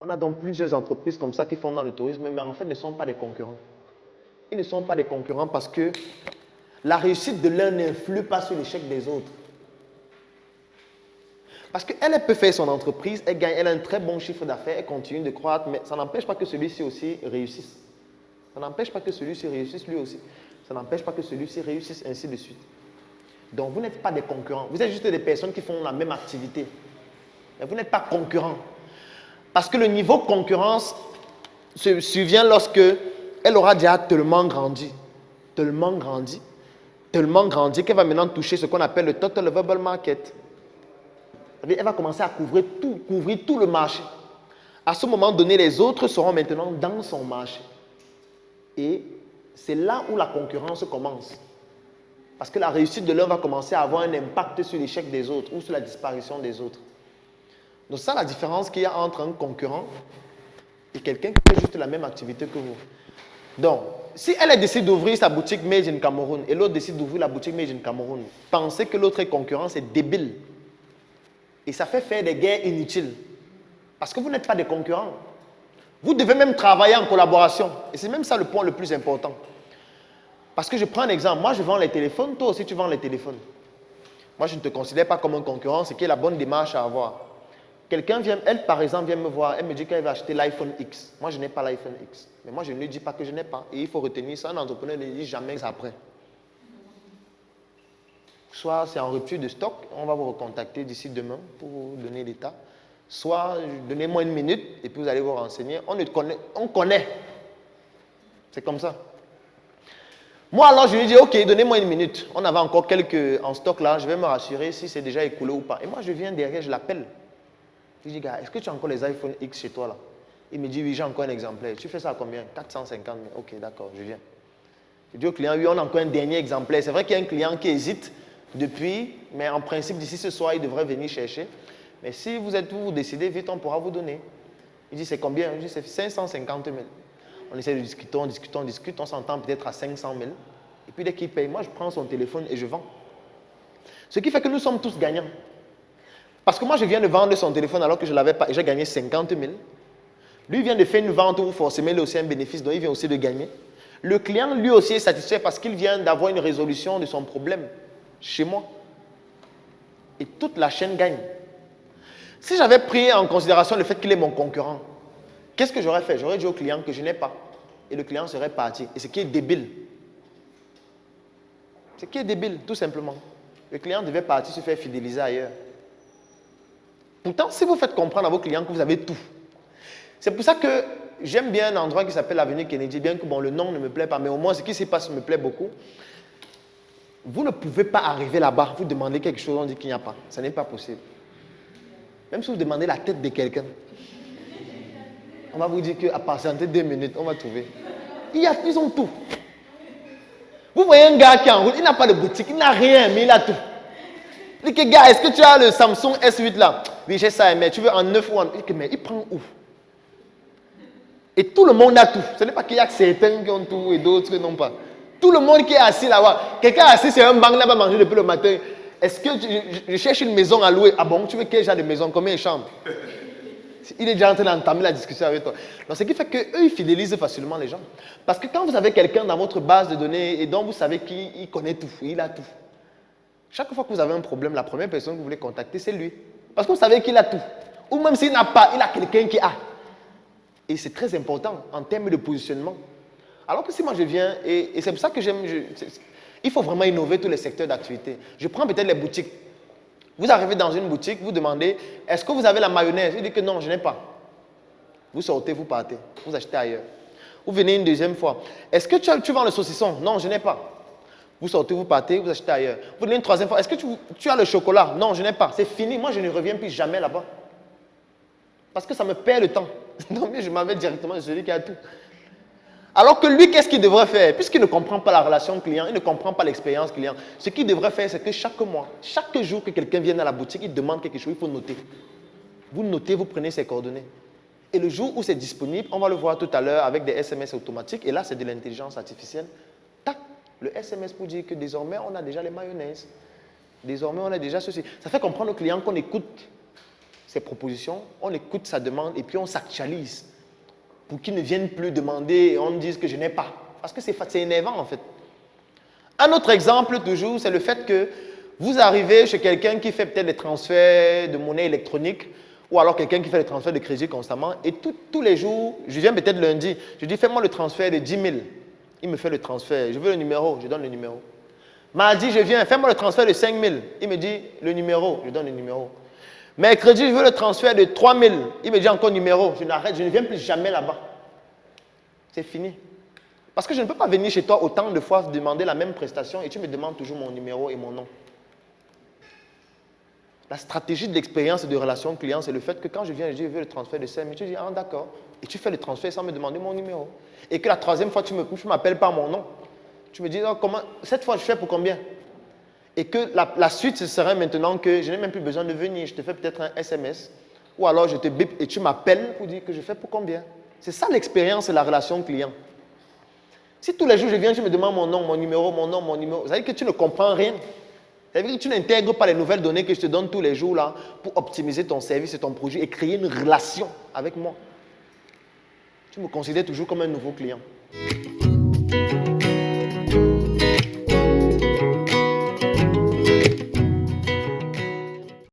On a donc plusieurs entreprises comme ça qui font dans le tourisme, mais en fait ne sont pas des concurrents. Ils ne sont pas des concurrents parce que la réussite de l'un n'influe pas sur l'échec des autres. Parce qu'elle peut faire son entreprise, elle gagne, elle a un très bon chiffre d'affaires, elle continue de croître, mais ça n'empêche pas que celui-ci aussi réussisse. Ça n'empêche pas que celui-ci réussisse lui aussi. Ça n'empêche pas que celui-ci réussisse, ainsi de suite. Donc vous n'êtes pas des concurrents. Vous êtes juste des personnes qui font la même activité. Mais vous n'êtes pas concurrents. Parce que le niveau concurrence se survient lorsque elle aura déjà tellement grandi, qu'elle va maintenant toucher ce qu'on appelle le total available market. Elle va commencer à couvrir tout le marché. À ce moment donné, les autres seront maintenant dans son marché. Et c'est là où la concurrence commence. Parce que la réussite de l'un va commencer à avoir un impact sur l'échec des autres ou sur la disparition des autres. Donc c'est ça la différence qu'il y a entre un concurrent et quelqu'un qui fait juste la même activité que vous. Donc, si elle décide d'ouvrir sa boutique Made in Cameroun et l'autre décide d'ouvrir la boutique Made in Cameroun, penser que l'autre est concurrent, c'est débile. Et ça fait faire des guerres inutiles. Parce que vous n'êtes pas des concurrents. Vous devez même travailler en collaboration. Et c'est même ça le point le plus important. Parce que je prends un exemple. Moi, je vends les téléphones. Toi aussi, tu vends les téléphones. Moi, je ne te considère pas comme un concurrent. C'est qui est la bonne démarche à avoir. Quelqu'un vient, elle par exemple, vient me voir. Elle me dit qu'elle va acheter l'iPhone X. Moi, je n'ai pas l'iPhone X. Mais moi, je ne lui dis pas que je n'ai pas. Et il faut retenir ça. Un entrepreneur ne dit jamais après. Soit c'est en rupture de stock. On va vous recontacter d'ici demain pour vous donner l'état. Soit donnez-moi une minute et puis vous allez vous renseigner. On connaît. C'est comme ça. Moi, alors, je lui dis, ok, donnez-moi une minute. On avait encore quelques en stock là. Je vais me rassurer si c'est déjà écoulé ou pas. Et moi, je viens derrière, je l'appelle. Je lui dis, gars, est-ce que tu as encore les iPhone X chez toi là? Il me dit, oui, j'ai encore un exemplaire. Tu fais ça à combien? 450 000. Ok, d'accord, je viens. Je dis au client, oui, on a encore un dernier exemplaire. C'est vrai qu'il y a un client qui hésite depuis, mais en principe, d'ici ce soir, il devrait venir chercher. Mais si vous décidez vite, on pourra vous donner. Il dit, c'est combien? Je dis, c'est 550 000. On essaie de discuter, on discute, on s'entend peut-être à 500 000. Et puis dès qu'il paye, moi je prends son téléphone et je vends. Ce qui fait que nous sommes tous gagnants. Parce que moi je viens de vendre son téléphone alors que je ne l'avais pas et j'ai gagné 50 000. Lui vient de faire une vente où forcément il a aussi un bénéfice, donc il vient aussi de gagner. Le client lui aussi est satisfait parce qu'il vient d'avoir une résolution de son problème chez moi. Et toute la chaîne gagne. Si j'avais pris en considération le fait qu'il est mon concurrent, qu'est-ce que j'aurais fait? J'aurais dit au client que je n'ai pas. Et le client serait parti. Et ce qui est débile. Ce qui est débile, tout simplement. Le client devait partir se faire fidéliser ailleurs. Pourtant, si vous faites comprendre à vos clients que vous avez tout, c'est pour ça que j'aime bien un endroit qui s'appelle l'avenue Kennedy, bien que bon, le nom ne me plaît pas, mais au moins ce qui s'y passe me plaît beaucoup. Vous ne pouvez pas arriver là-bas, vous demandez quelque chose, on dit qu'il n'y a pas. Ce n'est pas possible. Même si vous demandez la tête de quelqu'un, on va vous dire qu'à patienter 2 minutes, on va trouver. Ils ont tout. Vous voyez un gars qui est en route, il n'a pas de boutique, il n'a rien, mais il a tout. Il dit que gars, est-ce que tu as le Samsung S8 là? Oui, j'ai ça, mais tu veux en 9 ou en... Il dit, mais il prend où? Et tout le monde a tout. Ce n'est pas qu'il y a que certains qui ont tout et d'autres qui n'ont pas. Tout le monde qui est assis là-bas. Quelqu'un assis sur un banc là-bas manger depuis le matin. Est-ce que je cherche une maison à louer? Ah bon, tu veux quel genre de maison? Combien de chambres? Il est déjà en train d'entamer la discussion avec toi. Donc, ce qui fait qu'eux, ils fidélisent facilement les gens. Parce que quand vous avez quelqu'un dans votre base de données et dont vous savez qu'il connaît tout, il a tout. Chaque fois que vous avez un problème, la première personne que vous voulez contacter, c'est lui. Parce que vous savez qu'il a tout. Ou même s'il n'a pas, il a quelqu'un qui a. Et c'est très important en termes de positionnement. Alors que si moi je viens, et c'est pour ça que j'aime... Il faut vraiment innover tous les secteurs d'activité. Je prends peut-être les boutiques. Vous arrivez dans une boutique, vous demandez, est-ce que vous avez la mayonnaise? Il dit que non, je n'ai pas. Vous sortez, vous partez, vous achetez ailleurs. Vous venez une deuxième fois. Est-ce que tu vends le saucisson? Non, je n'ai pas. Vous sortez, vous partez, vous achetez ailleurs. Vous venez une troisième fois. Est-ce que tu as le chocolat? Non, je n'ai pas. C'est fini. Moi, je ne reviens plus jamais là-bas. Parce que ça me perd le temps. Donc, je m'en vais directement de celui qui a tout. Alors que lui, qu'est-ce qu'il devrait faire? Puisqu'il ne comprend pas la relation client, il ne comprend pas l'expérience client, ce qu'il devrait faire, c'est que chaque mois, chaque jour que quelqu'un vient à la boutique, il demande quelque chose, il faut noter. Vous notez, vous prenez ses coordonnées. Et le jour où c'est disponible, on va le voir tout à l'heure avec des SMS automatiques. Et là, c'est de l'intelligence artificielle. Tac, le SMS pour dire que désormais, on a déjà les mayonnaises. Désormais, on a déjà ceci. Ça fait comprendre au client qu'on écoute ses propositions, on écoute sa demande et puis on s'actualise pour qu'il ne vienne plus demander et on dise que je n'ai pas. Parce que c'est énervant en fait. Un autre exemple toujours, c'est le fait que vous arrivez chez quelqu'un qui fait peut-être des transferts de monnaie électronique ou alors quelqu'un qui fait des transferts de crédit constamment et tous les jours, je viens peut-être lundi, je dis fais-moi le transfert de 10 000. Il me fait le transfert, je veux le numéro, je donne le numéro. Mardi, je viens, fais-moi le transfert de 5 000. Il me dit le numéro, je donne le numéro. Mercredi, je veux le transfert de 3 000. Il me dit encore numéro, je n'arrête, je ne viens plus jamais là-bas. C'est fini. Parce que je ne peux pas venir chez toi autant de fois demander la même prestation et tu me demandes toujours mon numéro et mon nom. La stratégie de l'expérience et de relation client, c'est le fait que quand je viens et je dis, je veux le transfert de 5 000, tu dis, ah d'accord. Et tu fais le transfert sans me demander mon numéro. Et que la troisième fois, tu ne m'appelles pas mon nom. Tu me dis, oh, comment, cette fois, je fais pour combien? Et que la suite, ce serait maintenant que je n'ai même plus besoin de venir. Je te fais peut-être un SMS. Ou alors, je te bip et tu m'appelles pour dire que je fais pour combien. C'est ça l'expérience et la relation client. Si tous les jours, je viens, tu me demandes mon nom, mon numéro, ça veut dire que tu ne comprends rien. Ça veut dire que tu n'intègres pas les nouvelles données que je te donne tous les jours là pour optimiser ton service et ton produit et créer une relation avec moi. Tu me considères toujours comme un nouveau client.